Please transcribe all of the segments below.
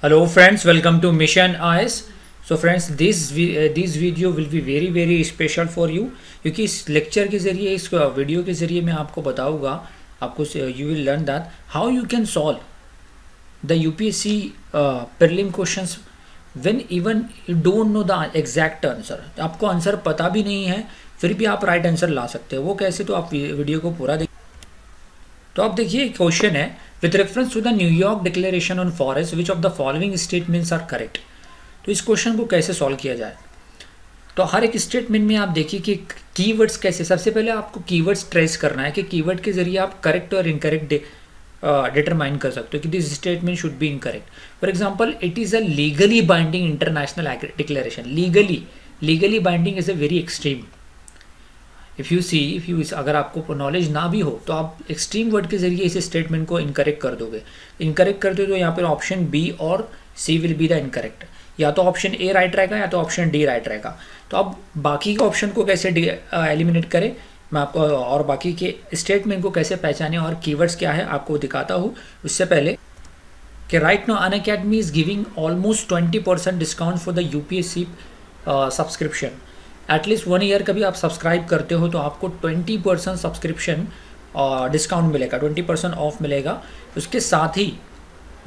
Hello friends, welcome to Mission IS. So friends, this video will be very special for you क्योंकि इस lecture के ज़रिए इस video के ज़रिए मैं आपको बताऊंगा आपको you will learn that how you can solve the UPSC prelim questions when even you don't know the exact answer. आपको आंसर पता भी नहीं है फिर भी आप राइट आंसर ला सकते हो। वो कैसे, तो आप वीडियो को पूरा देखिए। तो आप देखिए क्वेश्चन है with reference to the New York declaration on forest which of the following statements are correct. तो इस क्वेश्चन को कैसे सॉल्व किया जाए, तो हर एक स्टेटमेंट में आप देखिए कि कीवर्ड्स कैसे, सबसे पहले आपको कीवर्ड्स ट्रेस करना है कि कीवर्ड के जरिए आप करेक्ट और इनकरेक्ट डिटरमाइन कर सकते हो कि this statement should be incorrect. For example, it is a legally binding international declaration. Legally binding is a very extreme. If you अगर आपको नॉलेज ना भी हो तो आप एक्सट्रीम वर्ड के जरिए इस स्टेटमेंट को इनकरेक्ट कर दोगे। इनकरेक्ट करते हो तो यहाँ पर ऑप्शन बी और सी विल बी द इनकरेक्ट। या तो ऑप्शन ए राइट रहेगा या तो ऑप्शन डी राइट रहेगा। तो अब बाकी के ऑप्शन को कैसे एलिमिनेट करें, मैं आपको और बाकी के स्टेटमेंट को कैसे पहचानें और कीवर्ड्स क्या है आपको दिखाता हूँ। उससे पहले कि right now Unacademy is giving almost 20% discount for the UPSC subscription. At least 1 year का भी आप सब्सक्राइब करते हो तो आपको 20% सब्सक्रिप्शन डिस्काउंट मिलेगा, 20% ऑफ मिलेगा। उसके साथ ही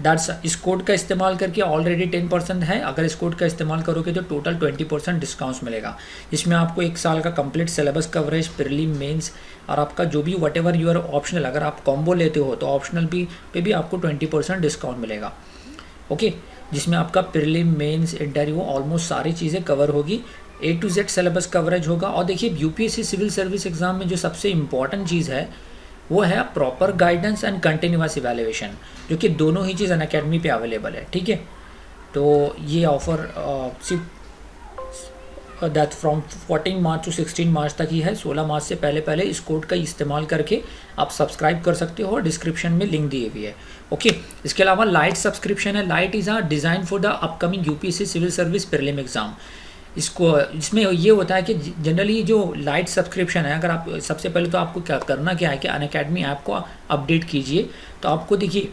दैट्स इस कोड का इस्तेमाल करके ऑलरेडी 10% है, अगर इस कोड का इस्तेमाल करोगे तो टोटल 20% डिस्काउंट्स मिलेगा। इसमें आपको 1 साल का complete syllabus coverage, prelim, mains और आपका जो भी वट एवर यूर ऑप्शनल, अगर आप कॉम्बो लेते हो तो ऑप्शनल पे भी आपको 20% डिस्काउंट मिलेगा। ओके, जिसमें आपका प्रीलिम, मेंस, इंटरव्यू ऑलमोस्ट सारी चीज़ें कवर होगी। A to Z syllabus coverage होगा। और देखिए यूपीएससी सिविल सर्विस एग्जाम में जो सबसे इम्पॉर्टेंट चीज़ है वो है proper guidance and continuous evaluation, जो कि दोनों ही चीज़ अनअकैडमी पे अवेलेबल है। ठीक है, तो ये ऑफ़र सिर्फ दैट फ्रॉम 14 मार्च टू 16 मार्च तक ही है। 16 मार्च से पहले इस कोड का इस्तेमाल करके आप सब्सक्राइब कर सकते हो और डिस्क्रिप्शन में लिंक दी हुई है। ओके, इसके अलावा लाइट सब्सक्रिप्शन है। Light is a design for the upcoming UPSC civil service prelim exam. इसमें ये होता है कि जनरली जो लाइट सब्सक्रिप्शन है, अगर आप सबसे पहले तो आपको क्या करना क्या है कि अनअकैडमी ऐप को अपडेट कीजिए। तो आपको देखिए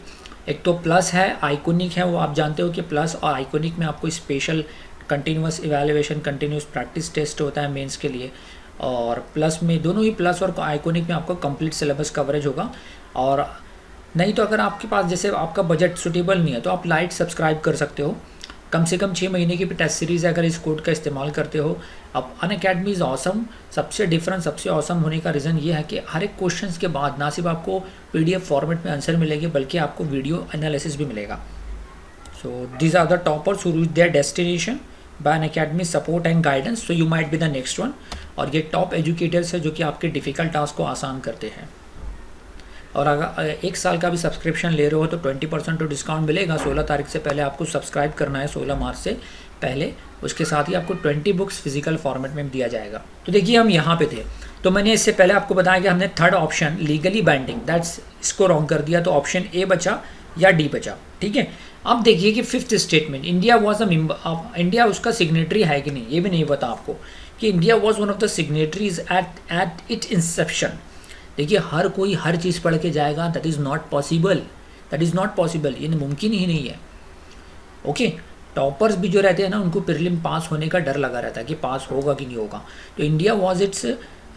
एक तो प्लस है, आइकोनिक है, वो आप जानते हो कि प्लस और आइकोनिक में आपको special continuous evaluation, continuous practice test होता है मेंस के लिए। और प्लस में दोनों ही प्लस और आइकोनिक में आपको कंप्लीट सिलेबस कवरेज होगा। और नहीं तो अगर आपके पास जैसे आपका बजट सुटेबल नहीं है तो आप लाइट सब्सक्राइब कर सकते हो। कम से कम 6 महीने की टेस्ट सीरीज़ है अगर इस कोड का इस्तेमाल करते हो। अब अनअकैडमी इज़ ऑसम। सबसे डिफरेंट, सबसे ऑसम होने का रीज़न ये है कि हर एक क्वेश्चंस के बाद ना सिर्फ आपको पीडीएफ फॉर्मेट में आंसर मिलेंगे बल्कि आपको वीडियो एनालिसिस भी मिलेगा। So these are the toppers who reach their destination by Unacademy support and guidance. So you might be the next one. और ये टॉप एजुकेटर्स है जो कि आपके डिफ़िकल्ट टास्क को आसान करते हैं। और अगर 1 साल का भी सब्सक्रिप्शन ले रहे हो तो 20% तो डिस्काउंट मिलेगा। 16 तारीख से पहले आपको सब्सक्राइब करना है, 16 मार्च से पहले। उसके साथ ही आपको 20 बुक्स फिजिकल फॉर्मेट में दिया जाएगा। तो देखिए हम यहाँ पे थे, तो मैंने इससे पहले आपको बताया कि हमने third option legally binding that's इसको रॉन्ग कर दिया, तो ऑप्शन ए बचा या डी बचा। ठीक है, अब देखिए कि 5th statement, India was a member, India उसका सिग्नेटरी है कि नहीं ये भी नहीं पता आपको कि India was one of the signatories at it Inception. देखिए हर कोई हर चीज़ पढ़ के जाएगा, दैट इज़ नॉट पॉसिबल, ये मुमकिन ही नहीं है। ओके, टॉपर्स भी जो रहते हैं ना उनको प्रीलिम पास होने का डर लगा रहता है कि पास होगा कि नहीं होगा। तो India was it's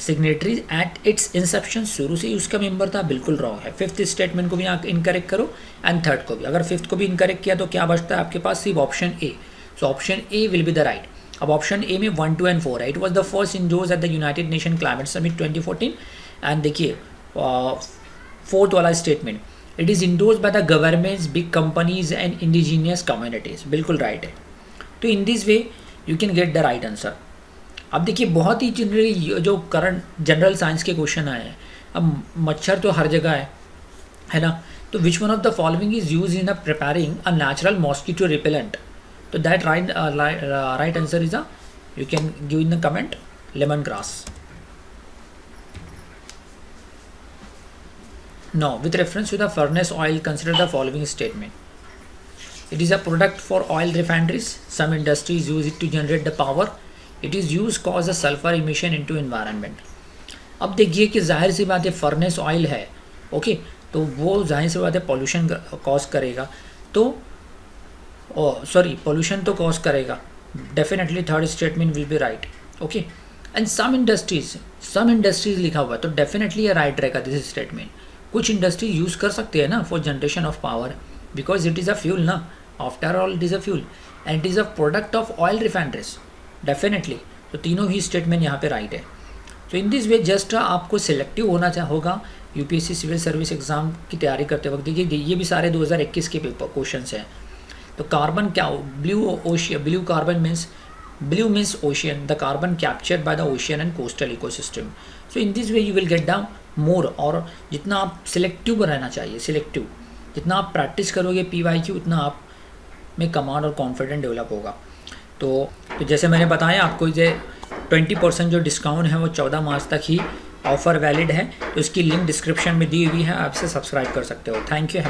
signatories at its inception, शुरू से ही उसका मेंबर था, बिल्कुल रॉन्ग है। 5th स्टेटमेंट को भी यहाँ इनकरेक्ट करो एंड 3rd को भी। अगर 5th को भी इनकरेक्ट किया तो क्या बचता है आपके पास, सिर्फ option A. So option A will be the right. अब ऑप्शन ए में 1, 2 एंड 4 है। It was the first endorse at the United Nation climate summit 2014। And देखिए 4th वाला statement, it is endorse by the governments, big companies and indigenous communities, बिल्कुल right है। तो in this way you can get the right answer. अब देखिए बहुत ही generally जो करंट जनरल साइंस के क्वेश्चन आए हैं। अब मच्छर तो हर जगह है ना, तो which one of the following is use in a preparing a natural mosquito repellent. तो that right answer is a, you can give in the comment, lemon grass. Now, with reference to the furnace oil, consider the following statement. It is a product for oil refineries. Some industries use it to generate the power. It is used cause a sulfur emission into environment. अब देखिए कि जाहिर सी बात है furnace oil है, okay, तो वो जाहिर सी बात है पॉल्यूशन कॉज करेगा। तो सॉरी पोल्यूशन तो कॉज करेगा, definitely third statement will be right. Okay, and some industries लिखा हुआ है तो डेफिनेटली ये राइट रहेगा दिस स्टेटमेंट। कुछ इंडस्ट्री यूज़ कर सकते हैं ना for generation of power, because it is a fuel ना, after all it is a fuel and it is a product of oil refineries definitely. तो तीनों ही स्टेटमेंट यहाँ पे राइट है। तो इन दिस वे जस्ट आपको सिलेक्टिव होना होगा यूपीएससी सिविल सर्विस एग्जाम की तैयारी करते वक्त। देखिए ये भी सारे 2021 के पेपर क्वेश्चन हैं। तो कार्बन क्या, blue carbon means, blue means ocean, the carbon captured by the ocean and coastal ecosystem. So in this way you will get the more, और जितना आप सिलेक्टिव रहना चाहिए, सिलेक्टिव जितना आप प्रैक्टिस करोगे PYQ उतना आप में कमांड और कॉन्फिडेंट डेवलप होगा। तो जैसे मैंने बताया आपको, ये 20% जो डिस्काउंट है वो 14 मार्च तक ही ऑफ़र वैलिड है। तो इसकी लिंक डिस्क्रिप्शन में दी हुई है, आपसे सब्सक्राइब कर सकते हो। Thank you.